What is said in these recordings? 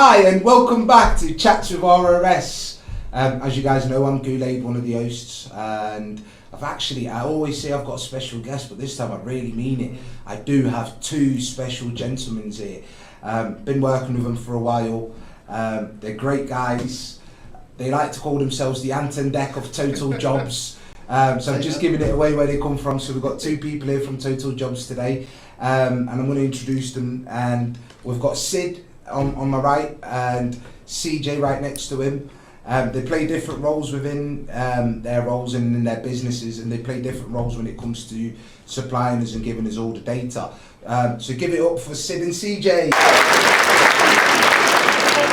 Hi and welcome back to Chats with RRS. As you guys know, I'm Guleid, one of the hosts, and I always say I've got a special guest, but this time I really mean it. I do have two special gentlemen here. Been working with them for a while. They're great guys. They like to call themselves the Ant and Dec of Totaljobs. So I'm just giving it away where they come from. So we've got two people here from Totaljobs today, and I'm going to introduce them. And we've got Sid on my right and CeJay right next to him. They play different roles within their roles and in their businesses, and they play different roles when it comes to supplying us and giving us all the data. So give it up for Sid and CeJay.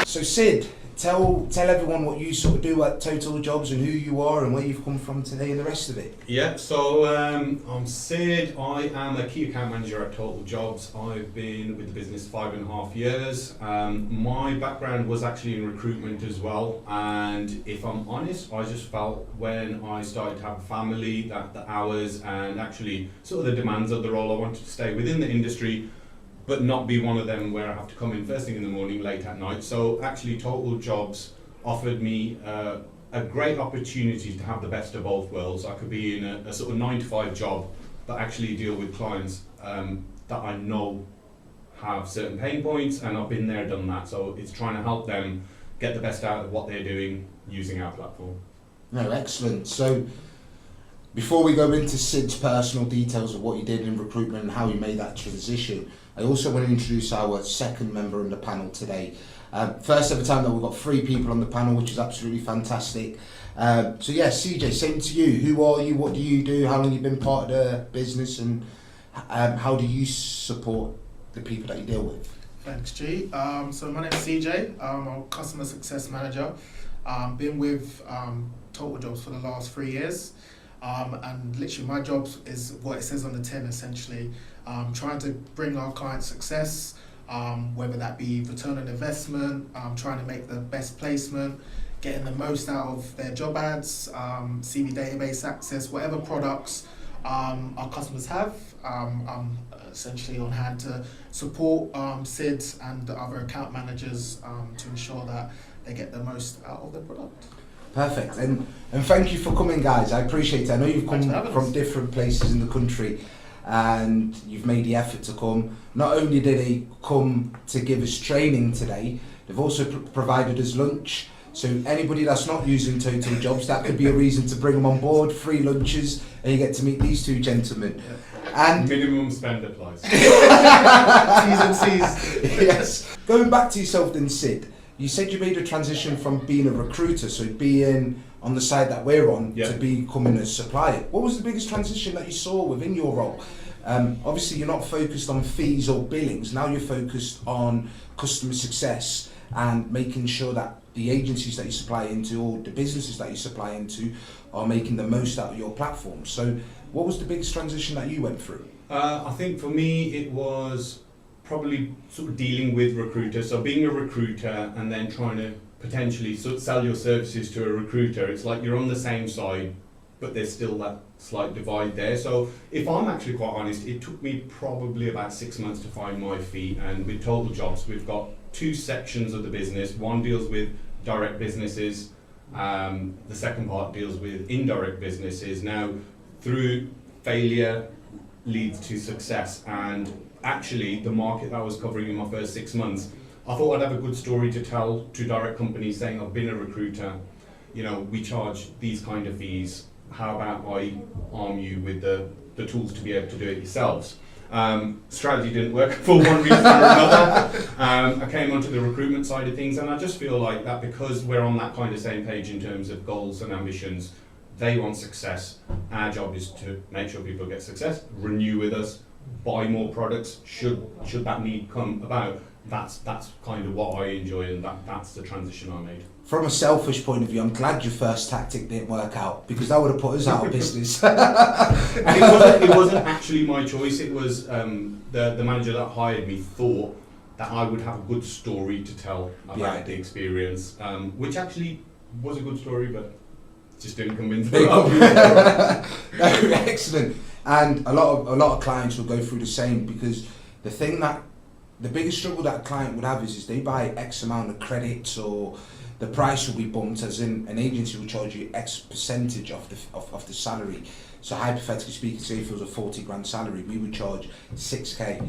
So Sid, tell everyone what you sort of do at Totaljobs and who you are and where you've come from today and the rest of it. Yeah, so I'm Sid. I am a key account manager at Totaljobs. I've been with the business 5.5 years. My background was actually in recruitment as well, and if I'm honest, I just felt when I started to have a family that the hours and actually sort of the demands of the role, I wanted to stay within the industry but not be one of them where I have to come in first thing in the morning, late at night. So actually Totaljobs offered me a great opportunity to have the best of both worlds. I could be in a sort of 9-to-5 job, but actually deal with clients that I know have certain pain points, and I've been there, done that. So it's trying to help them get the best out of what they're doing using our platform. No, excellent. So before we go into Sid's personal details of what he did in recruitment and how he made that transition, I also want to introduce our second member on the panel today. First ever time that we've got 3 people on the panel, which is absolutely fantastic. So yeah, CeJay, same to you. Who are you? What do you do? How long have you been part of the business, and how do you support the people that you deal with? Thanks, G. So my name is CeJay. I'm a customer success manager. Been with Totaljobs for the last 3 years. And literally my job is what it says on the tin, essentially. Trying to bring our clients success, whether that be return on investment, trying to make the best placement, getting the most out of their job ads, CV database access, whatever products our customers have. I'm essentially on hand to support Sid and the other account managers to ensure that they get the most out of their product. Perfect, and thank you for coming, guys. I appreciate it. I know you've come from different places in the country and you've made the effort to come. Not only did they come to give us training today, they've also provided us lunch. So anybody that's not using Totaljobs, that could be a reason to bring them on board. Free lunches, and you get to meet these two gentlemen. Yeah. And minimum spend applies. T's and C's. Yes. Going back to yourself then, Sid. You said you made a transition from being a recruiter, so being on the side that we're on, to becoming a supplier. What was the biggest transition that you saw within your role? Obviously, you're not focused on fees or billings. Now you're focused on customer success and making sure that the agencies that you supply into or the businesses that you supply into are making the most out of your platform. So what was the biggest transition that you went through? I think for me it was probably sort of dealing with recruiters. So being a recruiter and then trying to potentially sort of sell your services to a recruiter, it's like you're on the same side, but there's still that slight divide there. So if I'm actually quite honest, it took me probably about 6 months to find my feet. And with Totaljobs, we've got 2 sections of the business. One deals with direct businesses. The second part deals with indirect businesses. Now, through failure leads to success, and actually the market that I was covering in my first 6 months, I thought I'd have a good story to tell to direct companies saying, I've been a recruiter, you know, we charge these kind of fees, how about I arm you with the tools to be able to do it yourselves. Strategy didn't work for one reason or another. I came onto the recruitment side of things, and I just feel like that because we're on that kind of same page in terms of goals and ambitions. They want success. Our job is to make sure people get success, renew with us, buy more products should that need come about. That's kind of what I enjoy, and that's the transition I made. From a selfish point of view, I'm glad your first tactic didn't work out, because that would have put us out of business. It wasn't actually my choice. It was the manager that hired me thought that I would have a good story to tell about the experience, which actually was a good story, but just didn't convince me. Excellent. And a lot of clients will go through the same, because the thing that the biggest struggle that a client would have is they buy X amount of credits, or the price will be bumped, as in an agency will charge you X percentage of the salary. So hypothetically speaking, say if it was a 40 grand salary, we would charge 6k.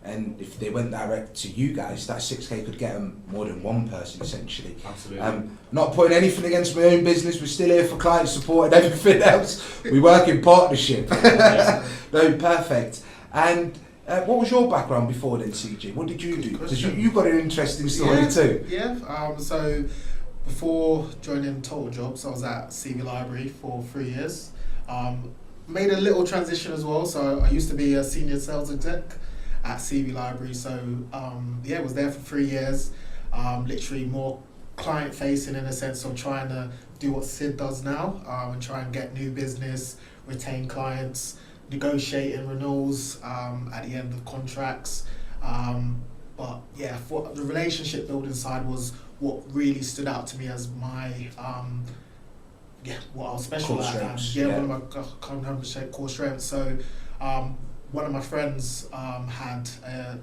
And if they went direct to you guys, that 6k could get them more than one person essentially. Absolutely. Not putting anything against my own business, we're still here for client support and everything else. We work in partnership. No, perfect. And what was your background before then, CeJay? What did you do? Because you got an interesting story too. Yeah. So before joining Totaljobs, I was at CV Library for 3 years. Made a little transition as well. So I used to be a senior sales exec at CV Library. So was there for 3 years. Literally more client facing in a sense of trying to do what Sid does now, and try and get new business, retain clients, negotiating renewals at the end of contracts. But yeah, for the relationship building side was what really stood out to me as my what I was special core at. Strengths, One of my core strengths. So one of my friends had a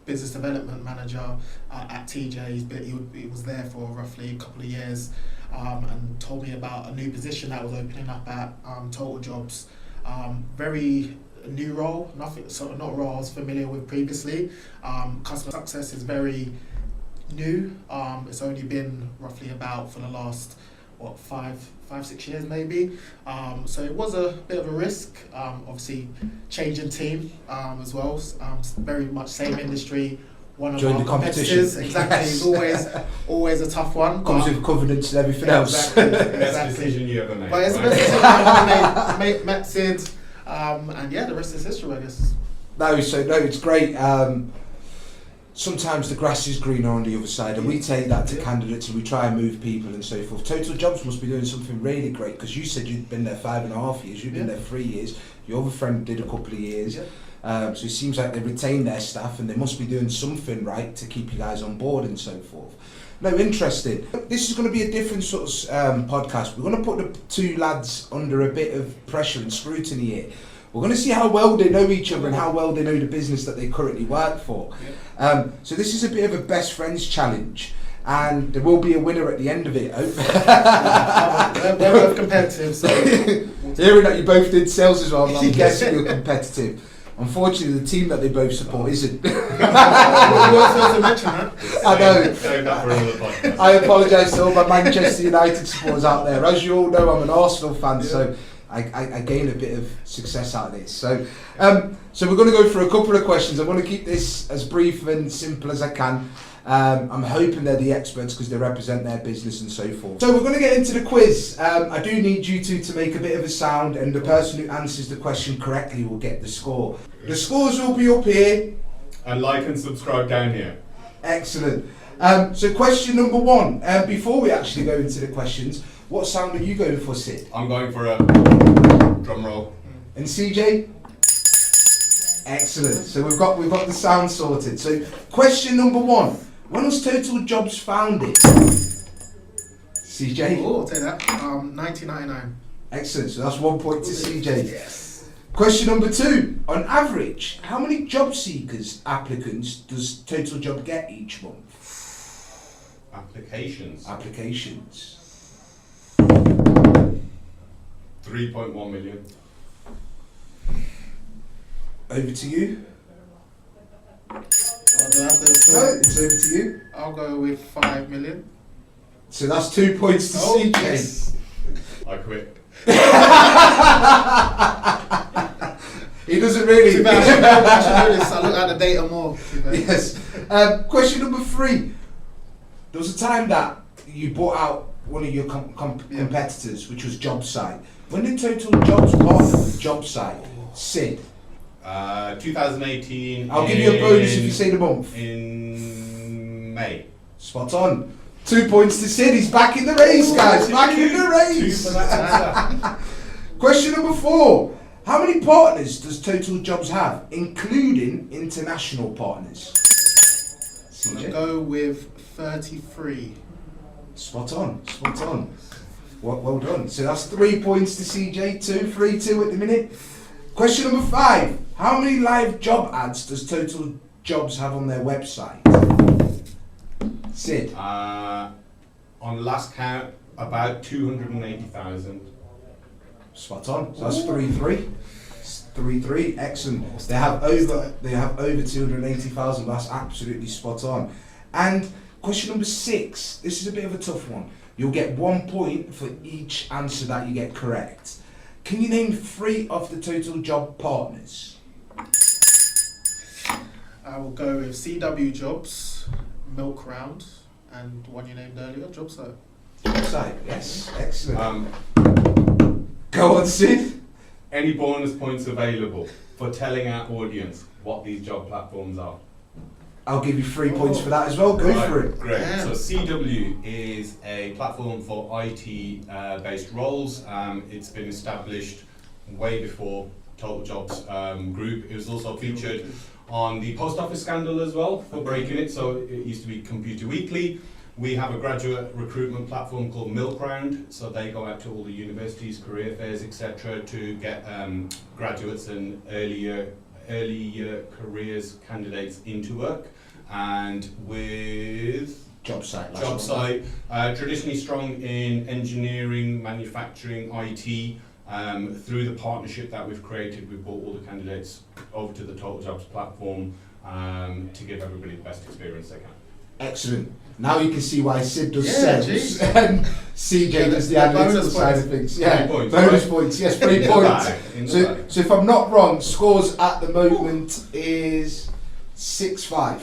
business development manager at CeJay's, but he was there for roughly a couple of years, and told me about a new position that was opening up at Totaljobs. Very new role, not a role I was familiar with previously. Customer success is very new. It's only been roughly about for the last 5-6 years maybe. So it was a bit of a risk. Obviously changing team as well. Very much same industry. One of our competitors, exactly. Yes. It's always a tough one. Comes with covenants and everything else. Best decision you ever made. But it's the best decision I ever made. Met Sid, and yeah, the rest is history, I guess. No, it's great. Sometimes the grass is greener on the other side, and we take that to candidates and we try and move people and so forth. Totaljobs must be doing something really great, because you said you'd been there 5.5 years, you've been there 3 years, your other friend did a couple of years. So it seems like they retain their staff and they must be doing something right to keep you guys on board and so forth. No, interesting. This is going to be a different sort of podcast. We're going to put the two lads under a bit of pressure and scrutiny here. We're going to see how well they know each other and how well they know the business that they currently work for. So this is a bit of a best friends challenge, and there will be a winner at the end of it. We're both competitive, so hearing that you both did sales as well, I'm guessing you're competitive. Unfortunately, the team that they both support isn't. you also mention that. I know. Save that for another podcast. I apologise to all my Manchester United supporters out there. As you all know, I'm an Arsenal fan, so I gain a bit of success out of this. So we're going to go through a couple of questions. I want to keep this as brief and simple as I can. I'm hoping they're the experts because they represent their business and so forth. So we're going to get into the quiz. I do need you two to make a bit of a sound, and the person who answers the question correctly will get the score. The scores will be up here. And like and subscribe down here. Excellent. So question number 1. Before we actually go into the questions, what sound are you going for, Sid? I'm going for a drum roll. And CeJay? Excellent. So we've got the sound sorted. So question number 1. When was Totaljobs founded? CeJay? Oh, I'll take that. 1999. Excellent. So that's 1 point to CeJay. Yes. Question number 2. On average, how many job seekers, applicants, does Totaljob get each month? Applications. 3.1 million. Over to you. Do I have to No, it's over to you. I'll go with 5 million. So that's 2 points to CeJay. Yes. I quit. He doesn't really. Too bad, I should know this. I look at the data more. Yes. Question number 3. There was a time that you bought out one of your competitors, which was JobSite. When did Totaljobs partner with JobSite? Sid. 2018. I'll give you a bonus if you say the month. In May. Spot on. 2 points to Sid. He's back in the race, guys. Back in the race. 2 for that. Question number 4. How many partners does Totaljobs have, including international partners? I'm going to go with 33. Spot on. Well done. So that's 3 points to CeJay, 3-2 at the minute. Question number 5. How many live job ads does Totaljobs Jobs have on their website? Sid? On last count, about 280,000. Spot on. So that's 3-3. 3-3. Excellent. They have over 280,000. That's absolutely spot on. And question number 6. This is a bit of a tough one. You'll get 1 point for each answer that you get correct. Can you name 3 of the Total Job partners? I will go with CW Jobs, Milk Round, and one you named earlier, JobSite. JobSite, yes. Excellent. Go on, Sid. Any bonus points available for telling our audience what these job platforms are? I'll give you 3 points for that as well. Go for it. Great. Yeah. So CW is a platform for IT based roles. It's been established way before Total Jobs group. It was also featured on the post office scandal as well for breaking it. So it used to be Computer Weekly. We have a graduate recruitment platform called Milk Round. So they go out to all the universities, career fairs, etc., to get graduates and earlier careers candidates into work. And with JobSite, traditionally strong in engineering, manufacturing, IT. Through the partnership that we've created, we've brought all the candidates over to the Total Jobs platform to give everybody the best experience they can. Excellent. Now you can see why Sid does Yeah, sales and CJ does the analytical side of things. Yeah, 3 points, bonus right? points. Yes, 3 points. So if I'm not wrong, scores at the moment is 6-5.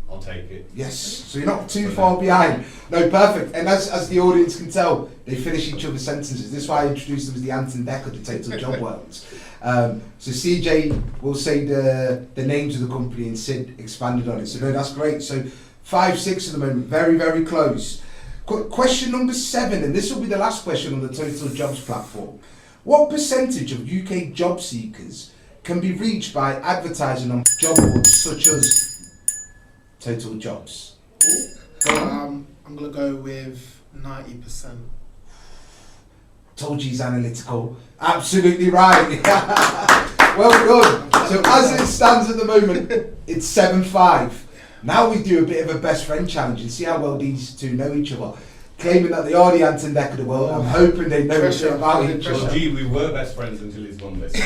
I'll take it. Yes, so you're not too far behind. No, perfect. And as the audience can tell, they finish each other's sentences. This is why I introduced them as the Ant and Dec of the Total Job worlds. So CJ will say the names of the company and Sid expanded on it. So no, that's great. So 5-6 at the moment, very, very close. Question number 7, and this will be the last question on the Total Jobs platform. What percentage of UK job seekers can be reached by advertising on job boards such as Total Jobs? I'm going to go with 90%. Told you he's analytical. Absolutely right. Well done. So as it stands at the moment, it's 7-5. Now we do a bit of a best friend challenge and see how well these two know each other. Claiming that they are the Ant and Dec of the world, I'm hoping they know a bit about each other. Well, gee, we were best friends until he's won this. The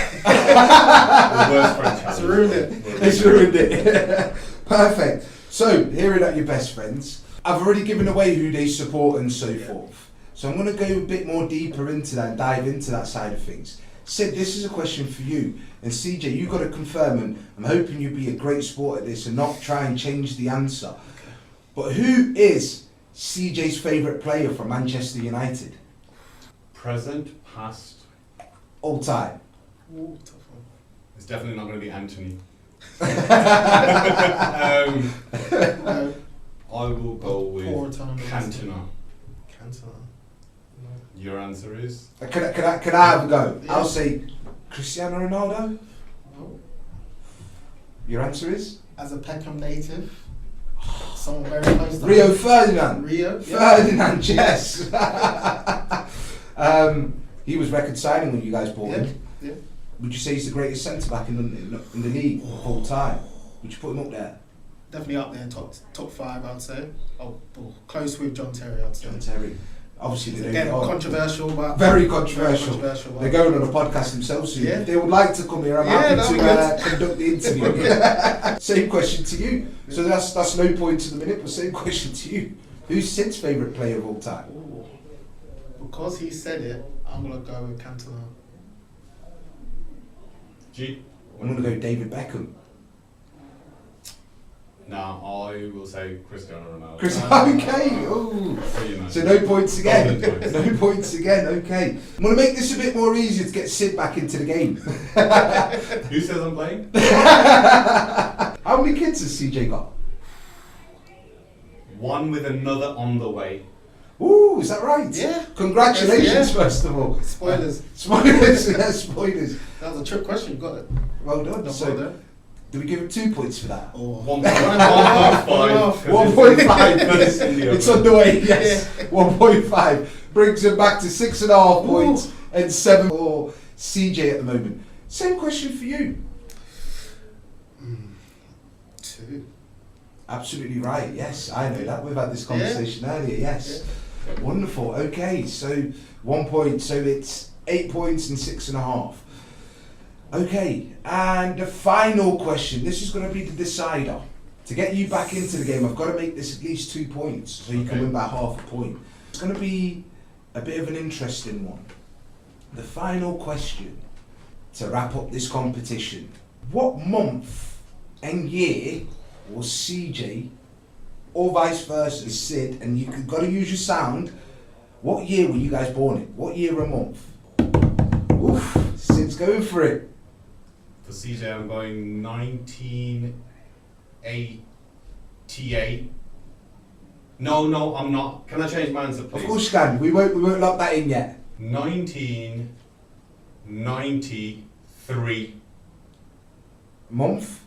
worst friend challenge. It's ruined it. It's ruined it. Perfect. So, hearing at your best friends, I've already given away who they support and so forth. So I'm going to go a bit more deeper into that and dive into that side of things. Sid, this is a question for you. And CJ, you've got to confirm, and I'm hoping you'll be a great sport at this and not try and change the answer. Okay. But who is CJ's favourite player from Manchester United? Present, past. All time. Ooh, tough one. It's definitely not going to be Anthony. I will go with Cantona. Cantona. Your answer is? Can I have a go? Yeah. I'll say Cristiano Ronaldo. No. Your answer is? As a Peckham native, someone very close to Rio Ferdinand. Rio? Yeah. Ferdinand, yes. He was record signing when you guys bought him. Yeah. Would you say he's the greatest centre back in the league of all time? Would you put him up there? Definitely up there, top 5, I'd say. Oh, close with John Terry, I'd say. John Terry. Obviously, they Again, don't. Controversial, but Very controversial. But They're going on a podcast themselves soon. Yeah. If they would like to come here, I'm happy to conduct the interview. Same question to you. Yeah. So that's no point at the minute, but same question to you. Who's Sid's favourite player of all time? Ooh. Because he said it, I'm going to go with Cantona. I'm going to go David Beckham. No, I will say Cristiano Ronaldo. Okay. Ooh. So no points again. No points again. Okay. I'm going to make this a bit more easier to get Sid back into the game. Who says I'm playing? How many kids has CJ got? One with another on the way. Ooh, is that right? Yeah. Congratulations, first of all. Spoilers. Spoilers, yeah, spoilers. That was a trick question, you got it. Well done. So, do we give him 2 points for that? Oh. 1.5. 1.5. It's underway, yes. Yeah. 1.5. Brings him back to 6.5 points and 7 for CJ at the moment. Same question for you. 2. Absolutely right. Yes, I know that. We've had this conversation earlier. Yes. Yeah. Wonderful. Okay, so 1 point. So it's 8 points and 6.5. Okay, and the final question. This is going to be the decider. To get you back into the game, I've got to make this at least 2 points, so you can win by half a point. It's going to be a bit of an interesting one. The final question to wrap up this competition. What month and year was CeJay, or vice versa, Sid, and you've got to use your sound. What year were you guys born in? What year or month? Oof, Sid's going for it. For CeJay, I'm going 1988. No, I'm not. Can I change my answer, please? Of course you can. We won't lock that in yet. 1993. Month?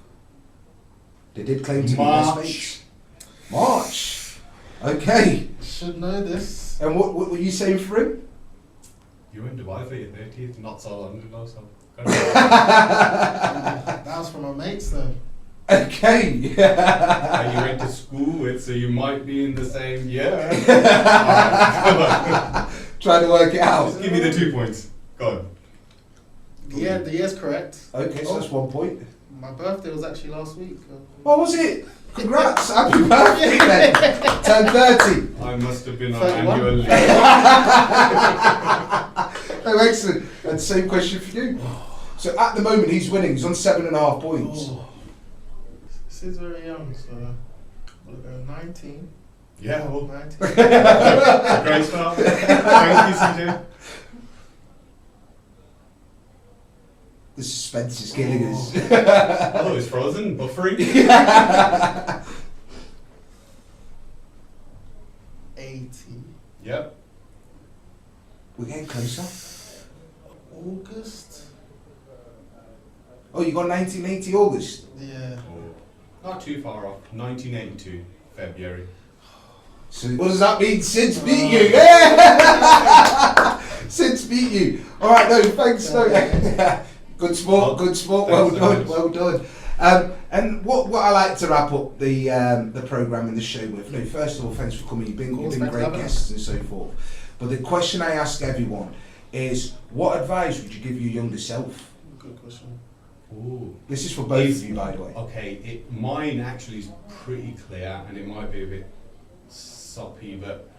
They did claim to be March. best mates. March. Okay. Should know this. And what were you saying for him? You were in Dubai for your 30th, not so long ago, so. That was from my mates though. Okay. And you went to school with, so you might be in the same year. Trying to work it out. Just give me the 2 points. Go on. Yeah, the year's correct. Okay, so that's 1 point. My birthday was actually last week. What was it? Congrats, happy birthday then. Turn 30. I must have been on 31. annual leave. Oh, excellent. And same question for you. So at the moment he's winning. He's on 7.5 points. Sid's very young, so we'll go 19. Yeah, well, 19. great start. Thank you, CeJay. The suspense is killing us. Oh, it's frozen, buffering. 80. Yep. We're getting closer. August? Oh, you got 1980 August? Yeah. Not too far off. 1982, February. So what does that mean? Sid's beat you. Yeah. Sid's beat you. All right, no, thanks. No. Good sport, good sport. Well done, well done. And what I like to wrap up the program and the show with. No, first of all, thanks for coming. You've been great guests and so forth. But the question I ask everyone is, what advice would you give your younger self? Good question. Ooh. This is for both of you, by the way. Okay, mine actually is pretty clear, and it might be a bit soppy, but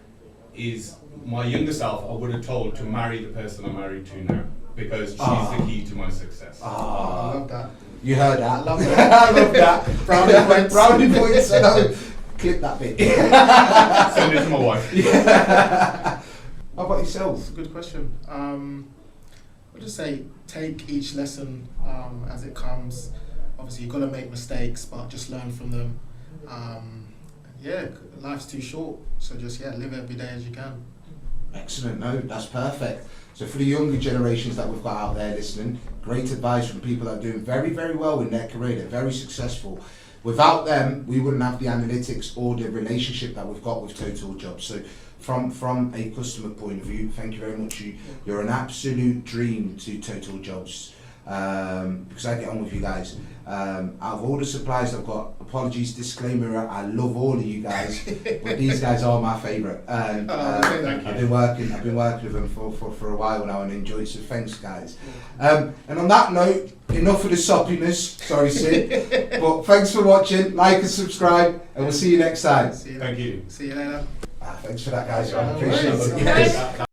is my younger self, I would have told to marry the person I'm married to now, because she's the key to my success. I love that. You heard that. I love that. I love that. Brownie points. Brownie points. No, clip that bit. Send it to my wife. Yeah. How about yourself? That's a good question. I'll just say take each lesson as it comes. Obviously, you've got to make mistakes, but just learn from them. Yeah, life's too short, so just live every day as you can. Excellent. No, that's perfect. So for the younger generations that we've got out there listening, great advice from people that are doing very, very well in their career. They're very successful. Without them, we wouldn't have the analytics or the relationship that we've got with Totaljobs. So from a customer point of view, thank you very much. You're an absolute dream to Totaljobs. Because I get on with you guys. Out of all the suppliers I've got, apologies, disclaimer, I love all of you guys, but these guys are my favourite. And thank you. I've been working with them for a while now and enjoyed it, so thanks guys. And on that note, enough of the soppiness, sorry Sid, but thanks for watching, like and subscribe, and we'll see you next time. Thank you. See you later. Thanks for that guys, I No appreciate worries. it. Yes.